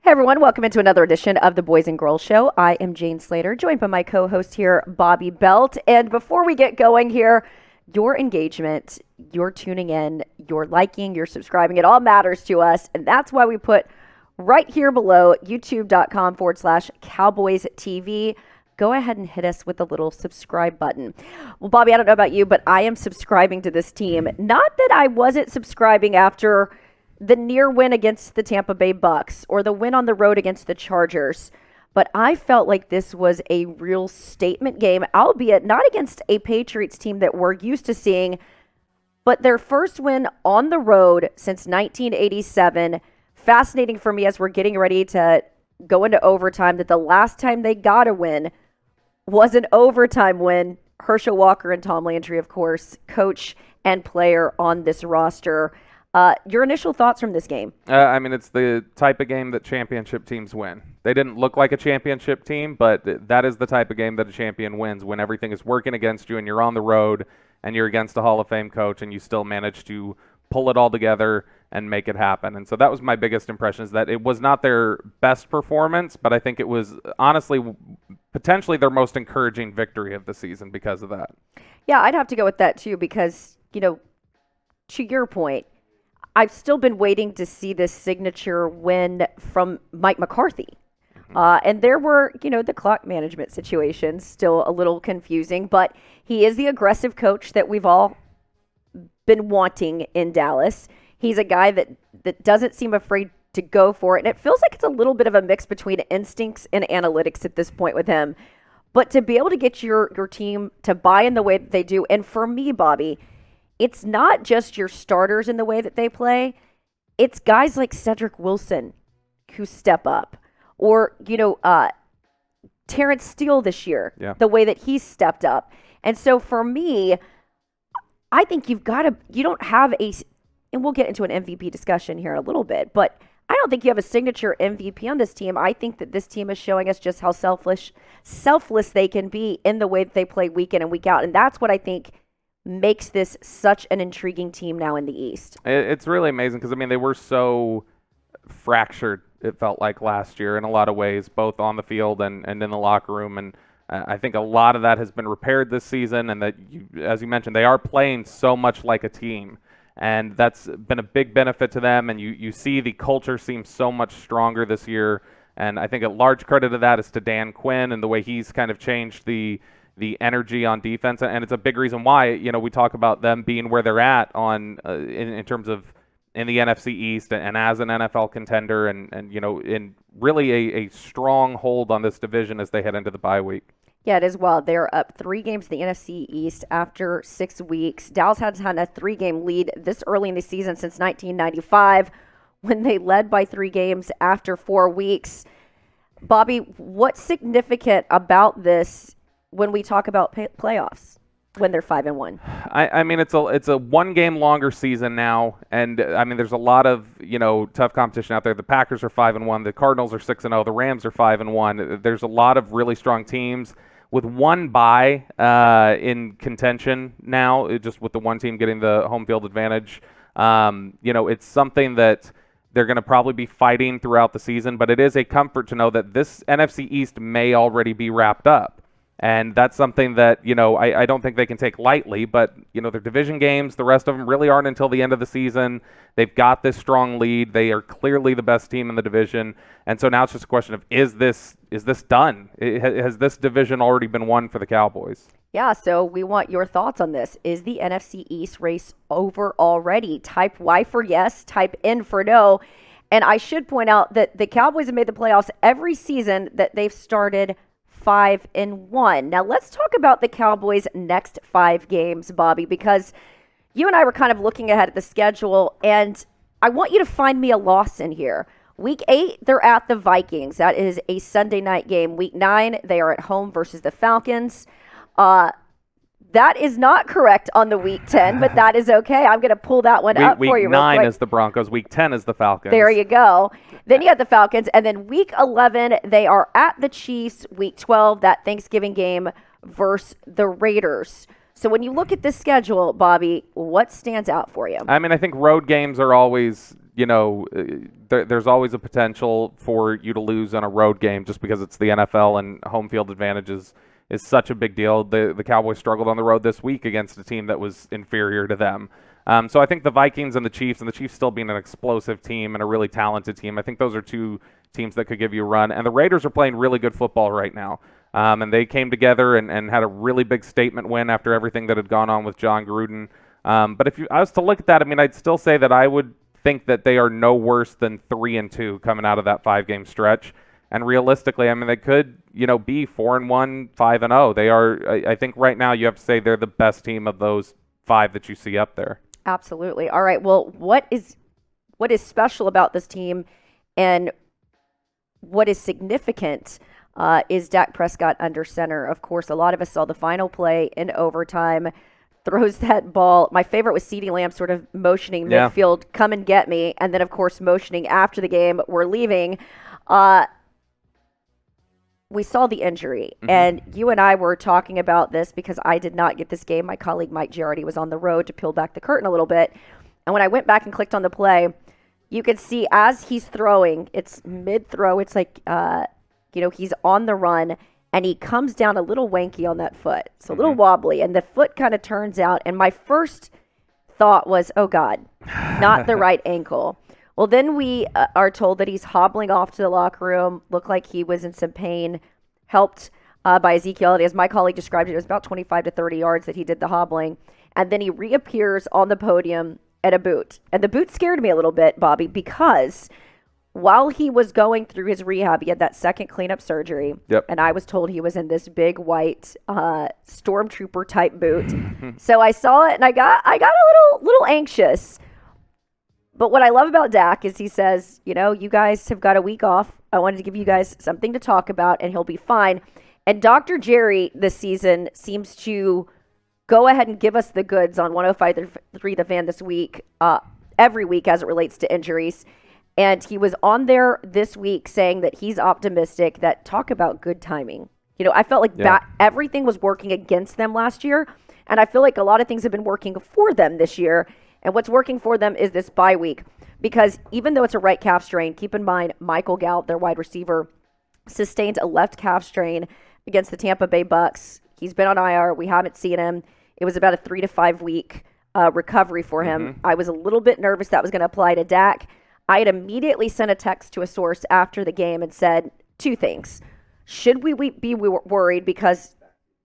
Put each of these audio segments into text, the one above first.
Hey everyone, welcome into another edition of the Boys and Girls Show. I am Jane Slater, joined by my co-host here, Bobby Belt. And before we get going here, your engagement, your tuning in, your liking, your subscribing, it all matters to us. And that's why we put right here below, youtube.com/Cowboys TV. Go ahead and hit us with the little subscribe button. Well, Bobby, I don't know about you, but I am subscribing to this team. Not that I wasn't subscribing after the near win against the Tampa Bay Bucks or the win on the road against the Chargers, but I felt like this was a real statement game, albeit not against a Patriots team that we're used to seeing, but their first win on the road since 1987. Fascinating for me as we're getting ready to go into overtime that the last time they got a win was an overtime win. Herschel Walker and Tom Landry, of course, coach and player on this roster. Your initial thoughts from this game? It's the type of game that championship teams win. They didn't look like a championship team, but that is the type of game that a champion wins, when everything is working against you and you're on the road and you're against a Hall of Fame coach and you still manage to pull it all together and make it happen. And so that was my biggest impression, is that it was not their best performance, but I think it was honestly potentially their most encouraging victory of the season because of that. Yeah, I'd have to go with that too because, to your point, I've still been waiting to see this signature win from Mike McCarthy. And there were, the clock management situations still a little confusing, but he is the aggressive coach that we've all been wanting in Dallas. He's a guy that doesn't seem afraid to go for it. And it feels like it's a little bit of a mix between instincts and analytics at this point with him. But to be able to get your team to buy in the way that they do, and for me, Bobby, it's not just your starters in the way that they play. It's guys like Cedric Wilson who step up. Or, Terrence Steele this year, the way that he stepped up. And so for me, I think you don't have and we'll get into an MVP discussion here in a little bit, but I don't think you have a signature MVP on this team. I think that this team is showing us just how selfless they can be in the way that they play week in and week out. And that's what I think makes this such an intriguing team now in the East. It's really amazing because, they were so fractured, it felt like, last year in a lot of ways, both on the field and in the locker room. And I think a lot of that has been repaired this season, and that, as you mentioned, they are playing so much like a team. And that's been a big benefit to them, and you see the culture seems so much stronger this year. And I think a large credit of that is to Dan Quinn and the way he's kind of changed the energy on defense, and it's a big reason why we talk about them being where they're at on in terms of in the NFC East and as an NFL contender, and in really a strong hold on this division as they head into the bye week. Yeah, it is. Well, they're up 3 games in the NFC East after 6 weeks. Dallas has had a 3-game lead this early in the season since 1995, when they led by 3 games after 4 weeks. Bobby, what's significant about this when we talk about playoffs when they're 5-1? It's a 1 game longer season now, and there's a lot of tough competition out there. The Packers are 5-1, the Cardinals are 6-0, the Rams are 5-1. There's a lot of really strong teams with 1 bye in contention now, just with the 1 team getting the home field advantage. It's something that they're going to probably be fighting throughout the season, but it is a comfort to know that this NFC East may already be wrapped up. And that's something that, I don't think they can take lightly, but, their division games, the rest of them really aren't until the end of the season. They've got this strong lead. They are clearly the best team in the division. And so now it's just a question of, is this done? Has this division already been won for the Cowboys? Yeah, so we want your thoughts on this. Is the NFC East race over already? Type Y for yes, type N for no. And I should point out that the Cowboys have made the playoffs every season that they've started 5-1. Now let's talk about the Cowboys' next 5 games, Bobby, because you and I were kind of looking ahead at the schedule, and I want you to find me a loss in here. Week 8, they're at the Vikings. That is a Sunday night game. Week 9, they are at home versus the Falcons. That is not correct on the Week 10, but that is okay. I'm going to pull that one up for you. Week 9 is the Broncos. Week 10 is the Falcons. There you go. Then you have the Falcons. And then Week 11, they are at the Chiefs. Week 12, that Thanksgiving game versus the Raiders. So when you look at this schedule, Bobby, what stands out for you? I think road games are always there's always a potential for you to lose on a road game just because it's the NFL and home field advantage is such a big deal. The Cowboys struggled on the road this week against a team that was inferior to them. So I think the Vikings and the Chiefs still being an explosive team and a really talented team, I think those are two teams that could give you a run. And the Raiders are playing really good football right now. And they came together and had a really big statement win after everything that had gone on with John Gruden. But if I was to look at that, I'd still say that I would think that they are no worse than 3-2 coming out of that 5-game stretch. And realistically, they could, be 4-1, 5-0. They are, I think right now you have to say they're the best team of those 5 that you see up there. Absolutely. All right. Well, what is special about this team and what is significant is Dak Prescott under center. Of course, a lot of us saw the final play in overtime. Throws that ball. My favorite was CeeDee Lamb sort of motioning midfield, come and get me. And then, of course, motioning after the game, we're leaving. We saw the injury, and you and I were talking about this because I did not get this game. My colleague Mike Giardi was on the road to peel back the curtain a little bit. And when I went back and clicked on the play, you could see as he's throwing, it's mid-throw, it's like, he's on the run, and he comes down a little wanky on that foot. It's a little wobbly, and the foot kind of turns out. And my first thought was, oh, God, not the right ankle. Well, then we are told that he's hobbling off to the locker room, looked like he was in some pain, helped by Ezekiel. As my colleague described it, it was about 25 to 30 yards that he did the hobbling. And then he reappears on the podium at a boot. And the boot scared me a little bit, Bobby, because while he was going through his rehab, he had that second cleanup surgery. Yep. And I was told he was in this big white stormtrooper type boot. So I saw it and I got a little anxious. But what I love about Dak is he says, you guys have got a week off. I wanted to give you guys something to talk about, and he'll be fine. And Dr. Jerry this season seems to go ahead and give us the goods on 105.3 The Fan this week, every week as it relates to injuries. And he was on there this week saying that he's optimistic, that talk about good timing. I felt like everything was working against them last year, and I feel like a lot of things have been working for them this year. And what's working for them is this bye week, because even though it's a right calf strain, keep in mind Michael Gallup, their wide receiver, sustained a left calf strain against the Tampa Bay Bucks. He's been on IR. We haven't seen him. It was about a 3 to 5 week recovery for him. I was a little bit nervous that was going to apply to Dak. I had immediately sent a text to a source after the game and said 2 things. Should we be worried because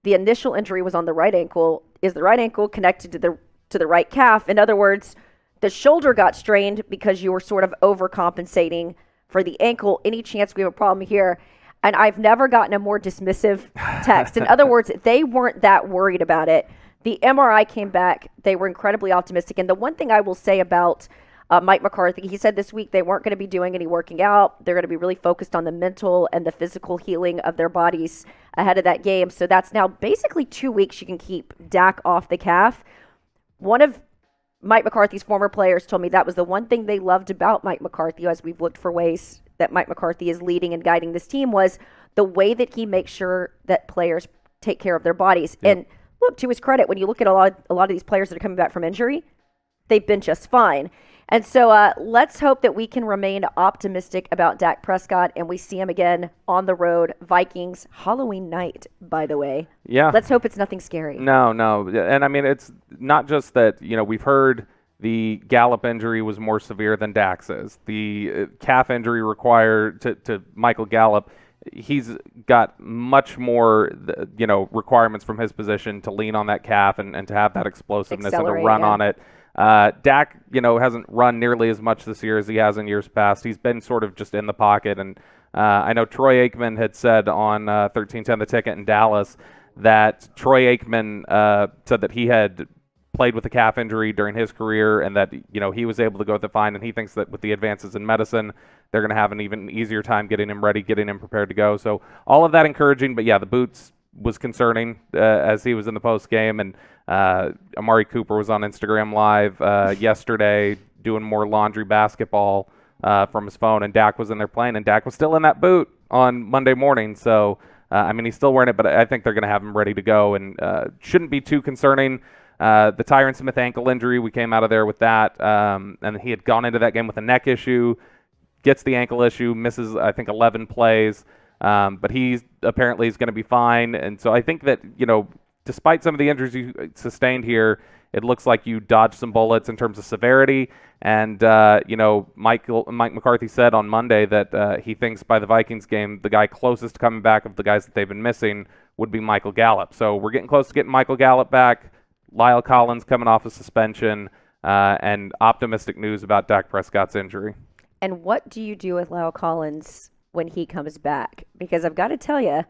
the initial injury was on the right ankle? Is the right ankle connected to the right calf? In other words, the shoulder got strained because you were sort of overcompensating for the ankle. Any chance we have a problem here? And I've never gotten a more dismissive text. In other words, they weren't that worried about it. The MRI came back. They were incredibly optimistic. And the one thing I will say about Mike McCarthy, he said this week they weren't going to be doing any working out. They're going to be really focused on the mental and the physical healing of their bodies ahead of that game. So that's now basically 2 weeks you can keep Dak off the calf. One of Mike McCarthy's former players told me that was the one thing they loved about Mike McCarthy, as we've looked for ways that Mike McCarthy is leading and guiding this team, was the way that he makes sure that players take care of their bodies. Yep. And look, to his credit, when you look at a lot of these players that are coming back from injury, they've been just fine. And so let's hope that we can remain optimistic about Dak Prescott and we see him again on the road. Vikings, Halloween night, by the way. Yeah. Let's hope it's nothing scary. No. And it's not just that, we've heard the Gallup injury was more severe than Dak's is. The calf injury required to Michael Gallup, he's got much more, requirements from his position to lean on that calf and to have that explosiveness and to run on it. Dak, hasn't run nearly as much this year as he has in years past. He's been sort of just in the pocket. And I know Troy Aikman had said on 1310 The Ticket in Dallas that Troy Aikman said that he had played with a calf injury during his career and that, he was able to go with it fine. And he thinks that with the advances in medicine, they're going to have an even easier time getting him ready, getting him prepared to go. So all of that encouraging. But, yeah, the boots was concerning as he was in the post game. And Amari Cooper was on Instagram Live yesterday doing more laundry basketball from his phone, and Dak was in there playing, and Dak was still in that boot on Monday morning. So, he's still wearing it, but I think they're going to have him ready to go, and shouldn't be too concerning. The Tyron Smith ankle injury, we came out of there with that, and he had gone into that game with a neck issue, gets the ankle issue, misses, I think, 11 plays, but he's apparently is going to be fine. And so I think that, despite some of the injuries you sustained here, it looks like you dodged some bullets in terms of severity. And, Mike McCarthy said on Monday that he thinks by the Vikings game, the guy closest to coming back of the guys that they've been missing would be Michael Gallup. So we're getting close to getting Michael Gallup back. Lyle Collins coming off a suspension, and optimistic news about Dak Prescott's injury. And what do you do with Lyle Collins when he comes back? Because I've got to tell you,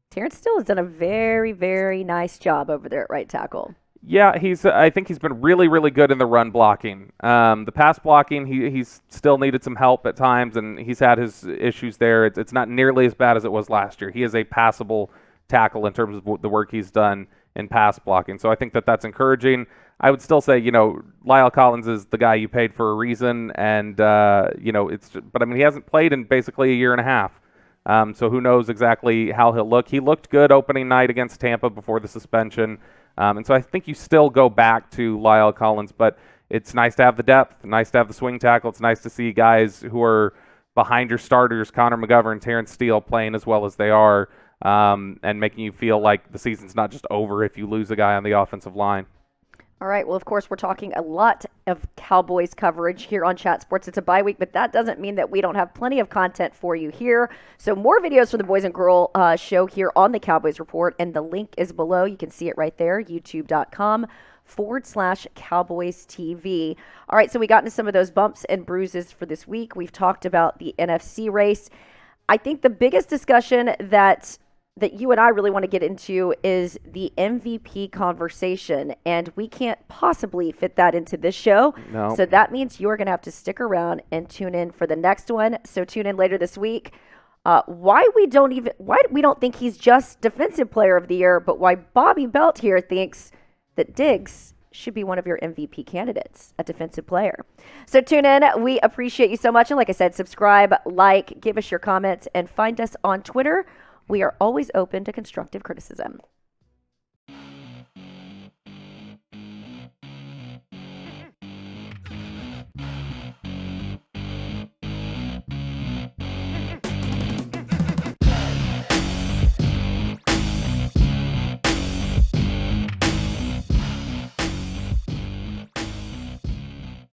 Terrence Steele has done a very, very nice job over there at right tackle. Yeah, I think he's been really, really good in the run blocking. The pass blocking, he's still needed some help at times, and he's had his issues there. It's not nearly as bad as it was last year. He is a passable tackle in terms of the work he's done in pass blocking. So I think that that's encouraging. I would still say, Lyle Collins is the guy you paid for a reason, and but I mean, he hasn't played in basically a year and a half. So who knows exactly how he'll look. He looked good opening night against Tampa before the suspension. And so I think you still go back to Lyle Collins, but it's nice to have the depth, nice to have the swing tackle. It's nice to see guys who are behind your starters, Connor McGovern, Terrence Steele, playing as well as they are, and making you feel like the season's not just over if you lose a guy on the offensive line. All right. Well, of course, we're talking a lot of Cowboys coverage here on Chat Sports. It's a bye week, but that doesn't mean that we don't have plenty of content for you here. So more videos for the Boys and Girl show here on the Cowboys Report, and the link is below. You can see it right there, youtube.com/Cowboys TV. All right. So we got into some of those bumps and bruises for this week. We've talked about the NFC race. I think the biggest discussion that you and I really want to get into is the MVP conversation, and we can't possibly fit that into this show. No. So that means you're going to have to stick around and tune in for the next one. So tune in later this week. Why we don't think he's just Defensive Player of the Year, but why Bobby Belt here thinks that Diggs should be one of your MVP candidates, a defensive player. So tune in. We appreciate you so much. And like I said, subscribe, like, give us your comments, and find us on Twitter. We are always open to constructive criticism.